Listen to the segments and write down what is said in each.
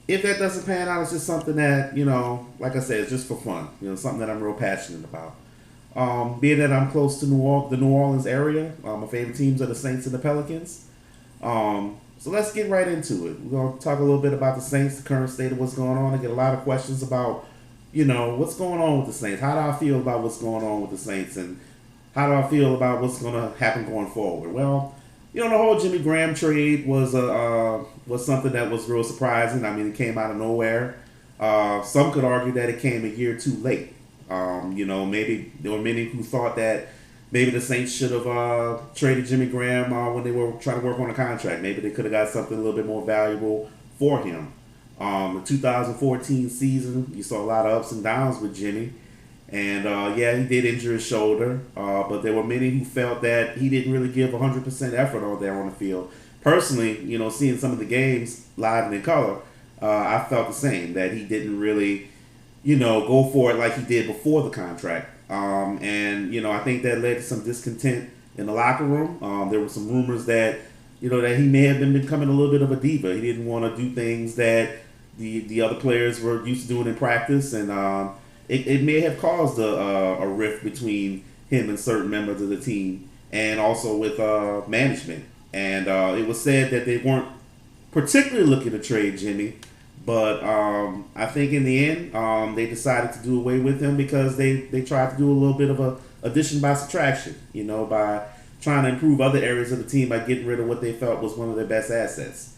if that doesn't pan out, it's just something that, like I said, it's just for fun. Something that I'm real passionate about. Being that I'm close to the New Orleans area, my favorite teams are the Saints and the Pelicans. So let's get right into it. We're going to talk a little bit about the Saints, the current state of what's going on. I get a lot of questions about, what's going on with the Saints. How do I feel about what's going on with the Saints, and how do I feel about what's going to happen going forward? Well, the whole Jimmy Graham trade was something that was real surprising. I mean, it came out of nowhere. Some could argue that it came a year too late. Maybe there were many who thought that maybe the Saints should have traded Jimmy Graham when they were trying to work on a contract. Maybe they could have got something a little bit more valuable for him. The 2014 season, you saw a lot of ups and downs with Jimmy. And yeah, he did injure his shoulder, but there were many who felt that he didn't really give 100% effort on there on the field. Personally, seeing some of the games live and in color, I felt the same, that he didn't really, go for it like he did before the contract. And I think that led to some discontent in the locker room. There were some rumors that, that he may have been becoming a little bit of a diva. He didn't want to do things that the other players were used to doing in practice, and it may have caused a rift between him and certain members of the team, and also with management. And it was said that they weren't particularly looking to trade Jimmy, but I think in the end they decided to do away with him because they tried to do a little bit of a addition by subtraction, by trying to improve other areas of the team by getting rid of what they felt was one of their best assets.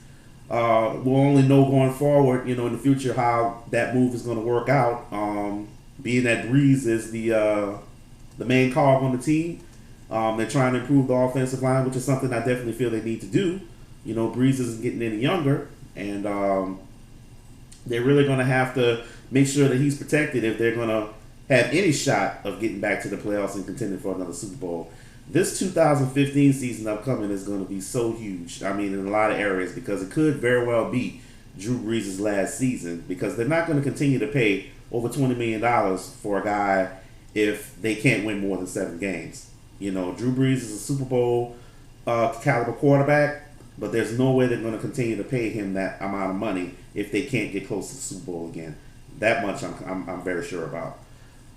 We'll only know going forward, in the future, how that move is going to work out. Being that Breeze is the main cog on the team, they're trying to improve the offensive line, which is something I definitely feel they need to do. Breeze isn't getting any younger, and they're really going to have to make sure that he's protected if they're going to have any shot of getting back to the playoffs and contending for another Super Bowl. This 2015 season upcoming is going to be so huge. I mean, in a lot of areas, because it could very well be Drew Brees' last season, because they're not going to continue to pay over $20 million for a guy if they can't win more than 7 games. Drew Brees is a Super Bowl caliber quarterback, but there's no way they're going to continue to pay him that amount of money if they can't get close to the Super Bowl again. That much I'm very sure about.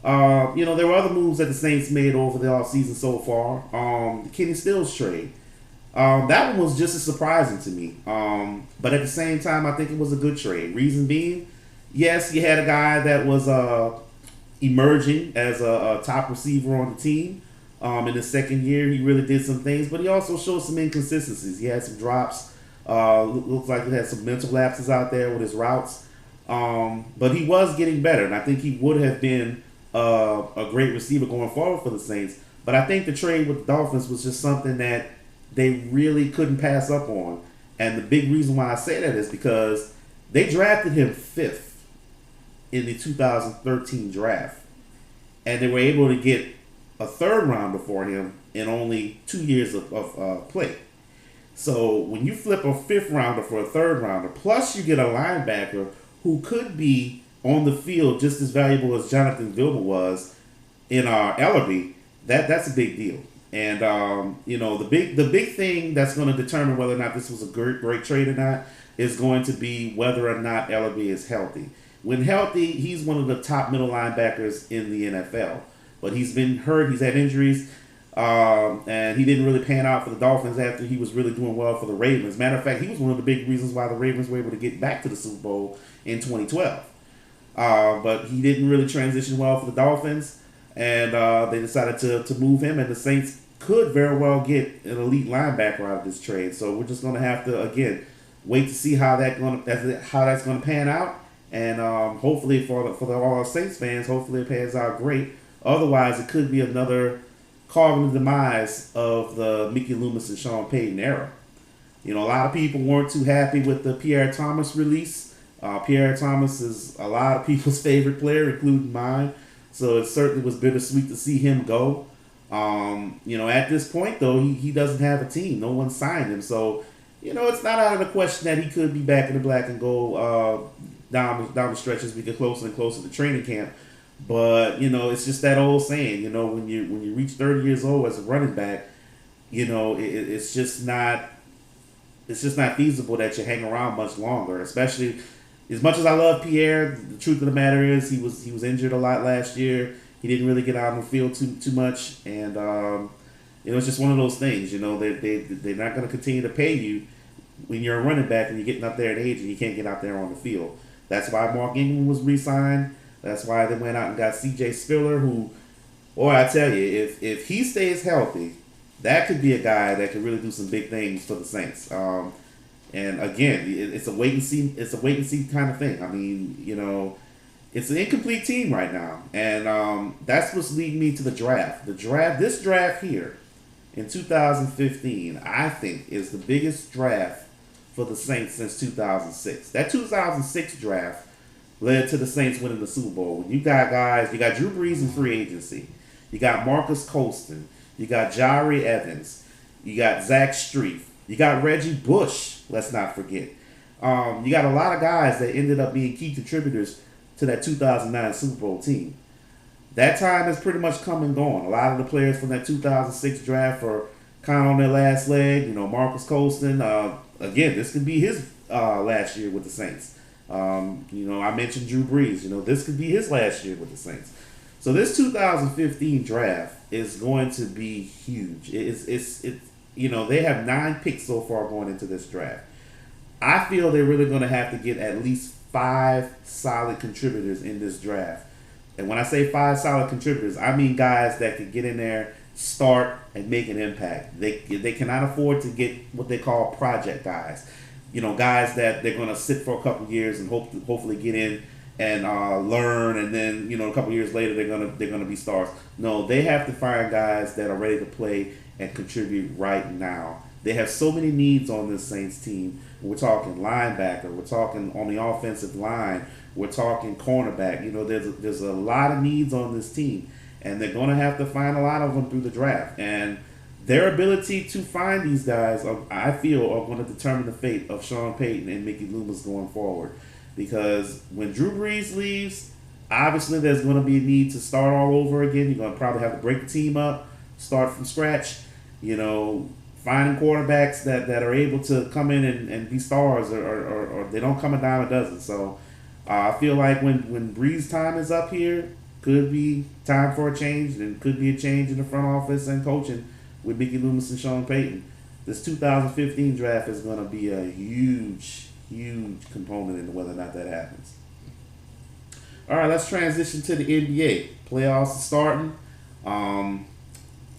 There were other moves that the Saints made over the offseason so far. The Kenny Stills trade. That one was just as surprising to me. But at the same time, I think it was a good trade. Reason being, yes, you had a guy that was emerging as a top receiver on the team. In his second year, he really did some things, but he also showed some inconsistencies. He had some drops. Looks like he had some mental lapses out there with his routes. But he was getting better, and I think he would have been a great receiver going forward for the Saints. But I think the trade with the Dolphins was just something that they really couldn't pass up on. And the big reason why I say that is because they drafted him 5th in the 2013 draft. And they were able to get a 3rd rounder for him in only 2 years of play. So when you flip a 5th rounder for a 3rd rounder, plus you get a linebacker who could be on the field just as valuable as Jonathan Vilma was in Ellerbe, that's a big deal. And the big thing that's going to determine whether or not this was a great trade or not is going to be whether or not Ellerbe is healthy. When healthy, he's one of the top middle linebackers in the NFL. But he's been hurt. He's had injuries. And he didn't really pan out for the Dolphins after he was really doing well for the Ravens. Matter of fact, he was one of the big reasons why the Ravens were able to get back to the Super Bowl in 2012. But he didn't really transition well for the Dolphins, and they decided to move him, and the Saints could very well get an elite linebacker out of this trade. So we're just going to have to, again, wait to see how that's going to pan out, and hopefully for all our Saints fans, hopefully it pans out great. Otherwise, it could be another cog in the demise of the Mickey Loomis and Sean Payton era. A lot of people weren't too happy with the Pierre Thomas release. Pierre Thomas is a lot of people's favorite player, including mine. So it certainly was bittersweet to see him go. At this point, though, he doesn't have a team. No one signed him. So, it's not out of the question that he could be back in the black and go down the stretch as we get closer and closer to training camp. But, it's just that old saying, when you reach 30 years old as a running back, it's just not feasible that you hang around much longer, especially as much as I love Pierre, the truth of the matter is he was injured a lot last year. He didn't really get out on the field too much, and it's just one of those things. They're not going to continue to pay you when you're a running back and you're getting up there in age and you can't get out there on the field. That's why Mark Ingram was re-signed. That's why they went out and got C.J. Spiller, who, boy, I tell you, if he stays healthy, that could be a guy that could really do some big things for the Saints. And again, it's a wait and see. It's a wait and see kind of thing. I mean, it's an incomplete team right now, and that's what's leading me to the draft. This draft here in 2015, I think, is the biggest draft for the Saints since 2006. That 2006 draft led to the Saints winning the Super Bowl. When you got guys, you got Drew Brees in free agency, you got Marcus Colston, you got Jari Evans, you got Zach Strief, you got Reggie Bush. Let's not forget. You got a lot of guys that ended up being key contributors to that 2009 Super Bowl team. That time has pretty much come and gone. A lot of the players from that 2006 draft are kind of on their last leg. Marcus Colston, again, this could be his last year with the Saints. I mentioned Drew Brees. This could be his last year with the Saints. So this 2015 draft is going to be huge. They have 9 picks so far going into this draft. I feel they're really going to have to get at least 5 solid contributors in this draft. And when I say 5 solid contributors, I mean guys that could get in there, start, and make an impact. They cannot afford to get what they call project guys. Guys that they're going to sit for a couple years and hopefully get in and learn, and then a couple years later they're gonna be stars. No, they have to find guys that are ready to play and contribute right now. They have so many needs on this Saints team. We're talking linebacker. We're talking on the offensive line. We're talking cornerback. There's a lot of needs on this team, and they're going to have to find a lot of them through the draft. And their ability to find these guys, I feel, are going to determine the fate of Sean Payton and Mickey Loomis going forward. Because when Drew Brees leaves, obviously there's going to be a need to start all over again. You're going to probably have to break the team up, start from scratch. Finding quarterbacks that are able to come in and be stars, or they don't come a dime a dozen. So I feel like when Brees' time is up here, could be time for a change, and could be a change in the front office and coaching with Mickey Loomis and Sean Payton. This 2015 draft is going to be a huge component in whether or not that happens. All right, let's transition to the NBA. Playoffs are starting.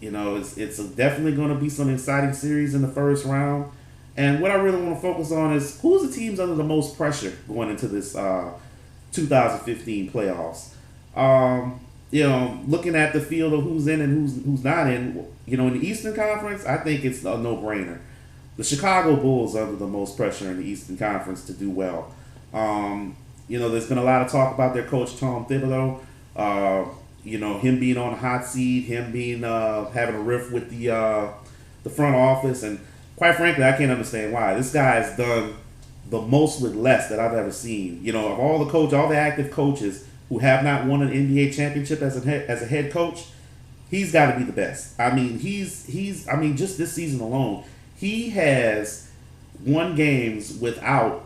It's definitely going to be some exciting series in the first round. And what I really want to focus on is who's the teams under the most pressure going into this 2015 playoffs. Looking at the field of who's in and who's not in, in the Eastern Conference, I think it's a no-brainer. The Chicago Bulls are under the most pressure in the Eastern Conference to do well. There's been a lot of talk about their coach, Tom Thibodeau. Him being on a hot seat, him being having a riff with the front office, and quite frankly, I can't understand why. This guy has done the most with less that I've ever seen. Of all the active coaches who have not won an NBA championship as a head coach, he's got to be the best. I mean, just this season alone, he has won games without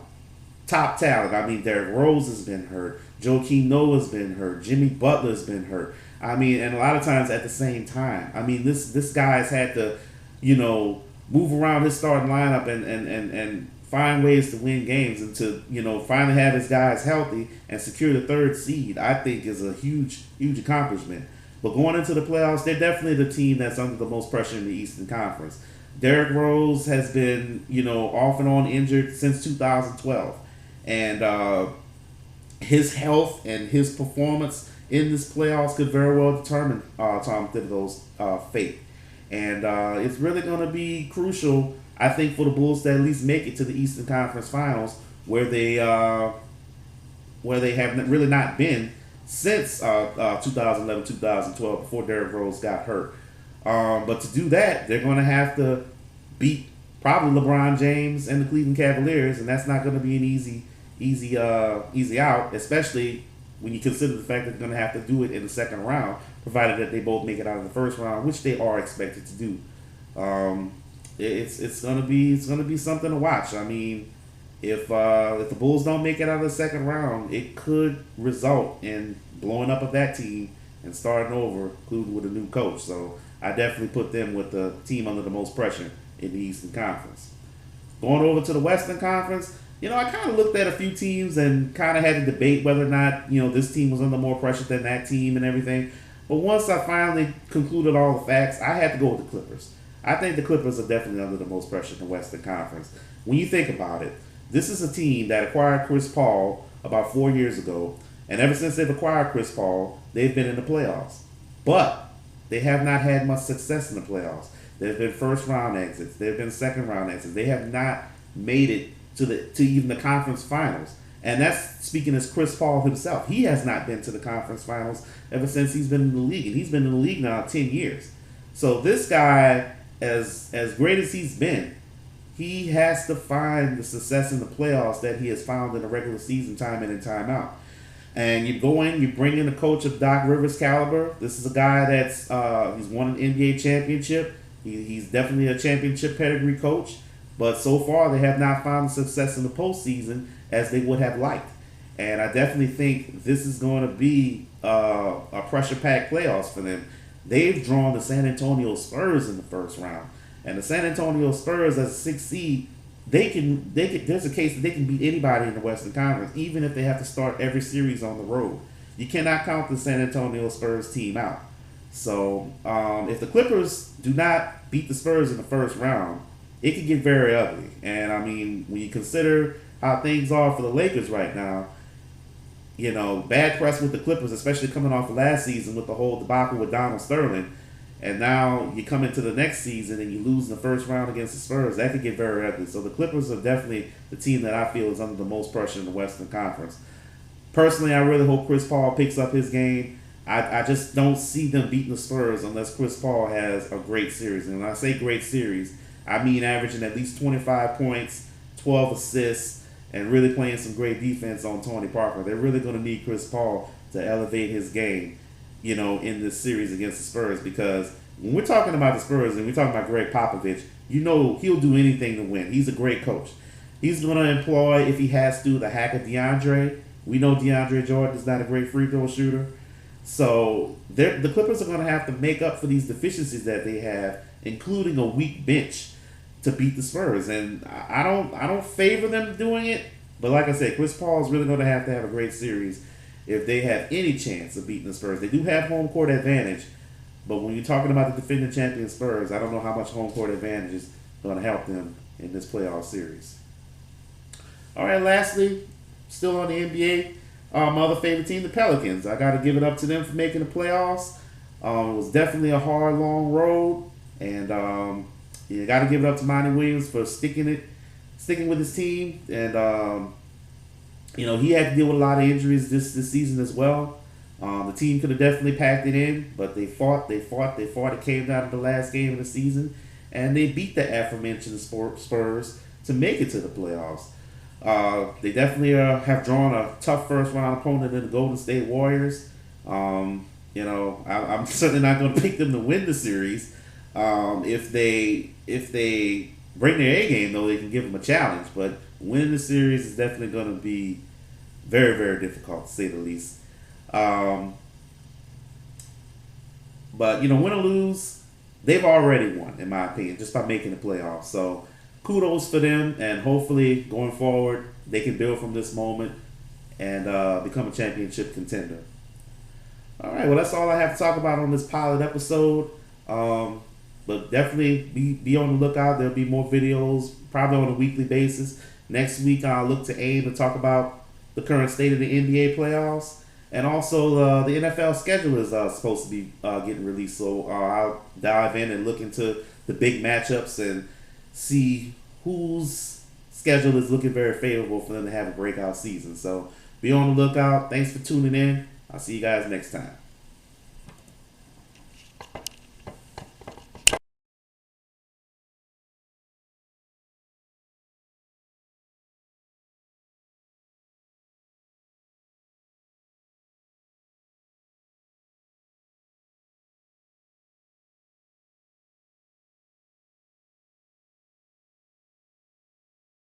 top talent. I mean, Derrick Rose has been hurt. Joakim Noah's been hurt. Jimmy Butler's been hurt. I mean, and a lot of times at the same time. I mean, this guy's had to, move around his starting lineup and find ways to win games, and to, finally have his guys healthy and secure the 3rd seed, I think is a huge accomplishment. But going into the playoffs, they're definitely the team that's under the most pressure in the Eastern Conference. Derrick Rose has been, off and on injured since 2012. And his health and his performance in this playoffs could very well determine Tom Thibodeau's fate. And it's really going to be crucial, I think, for the Bulls to at least make it to the Eastern Conference Finals, where they have really not been since 2011-2012, before Derrick Rose got hurt. But to do that, they're going to have to beat probably LeBron James and the Cleveland Cavaliers, and that's not going to be an easy out, especially when you consider the fact that they're going to have to do it in the second round, provided that they both make it out of the first round, which they are expected to do. It's going to be something to watch. I mean, If the Bulls don't make it out of the second round, it could result in blowing up of that team and starting over, including with a new coach. So I definitely put them with the team under the most pressure in the Eastern Conference. Going over to the Western Conference, I kind of looked at a few teams and kind of had to debate whether or not, this team was under more pressure than that team and everything. But once I finally concluded all the facts, I had to go with the Clippers. I think the Clippers are definitely under the most pressure in the Western Conference. When you think about it, this is a team that acquired Chris Paul about 4 years ago, and ever since they've acquired Chris Paul, they've been in the playoffs. But they have not had much success in the playoffs. There have been first round exits. There have been second round exits. They have not made it to even the conference finals. And that's speaking as Chris Paul himself. He has not been to the conference finals ever since he's been in the league. And he's been in the league now 10 years. So this guy, as great as he's been, he has to find the success in the playoffs that he has found in the regular season time in and time out. And you go in, you bring in a coach of Doc Rivers caliber. This is a guy that's he's won an NBA championship. He's definitely a championship pedigree coach. But so far, they have not found the success in the postseason as they would have liked. And I definitely think this is going to be a pressure-packed playoffs for them. They've drawn the San Antonio Spurs in the first round. And the San Antonio Spurs, as a 6th seed, there's a case that they can beat anybody in the Western Conference, even if they have to start every series on the road. You cannot count the San Antonio Spurs team out. So if the Clippers do not beat the Spurs in the first round, it could get very ugly. And I mean, when you consider how things are for the Lakers right now, bad press with the Clippers, especially coming off of last season with the whole debacle with Donald Sterling. And now you come into the next season and you lose in the first round against the Spurs. That could get very ugly. So the Clippers are definitely the team that I feel is under the most pressure in the Western Conference. Personally, I really hope Chris Paul picks up his game. I just don't see them beating the Spurs unless Chris Paul has a great series. And when I say great series, I mean averaging at least 25 points, 12 assists, and really playing some great defense on Tony Parker. They're really going to need Chris Paul to elevate his game, in this series against the Spurs, because when we're talking about the Spurs and we're talking about Greg Popovich, he'll do anything to win. He's a great coach. He's going to employ, if he has to, the hack of DeAndre. We know DeAndre Jordan is not a great free throw shooter. So the Clippers are going to have to make up for these deficiencies that they have, including a weak bench, to beat the Spurs. And I don't favor them doing it, but like I said, Chris Paul is really going to have a great series if they have any chance of beating the Spurs. They do have home court advantage, but when you're talking about the defending champion Spurs, I don't know how much home court advantage is going to help them in this playoff series. All right, lastly, still on the NBA, my other favorite team, the Pelicans. I got to give it up to them for making the playoffs. It was definitely a hard, long road, and you got to give it up to Monty Williams for sticking with his team, and he had to deal with a lot of injuries this season as well. The team could have definitely packed it in, but they fought. It came down to the last game of the season, and they beat the aforementioned Spurs to make it to the playoffs. They definitely have drawn a tough first round opponent in the Golden State Warriors. I'm certainly not going to pick them to win the series. If they bring their A game, though, they can give them a challenge. But winning the series is definitely going to be very, very difficult, to say the least. But win or lose, they've already won, in my opinion, just by making the playoffs. So kudos for them, and hopefully going forward, they can build from this moment and become a championship contender. All right, well, that's all I have to talk about on this pilot episode. But definitely be on the lookout. There'll be more videos, probably on a weekly basis. Next week, I'll look to aim to talk about the current state of the NBA playoffs. And also, the NFL schedule is supposed to be getting released. So I'll dive in and look into the big matchups and see whose schedule is looking very favorable for them to have a breakout season. So be on the lookout. Thanks for tuning in. I'll see you guys next time.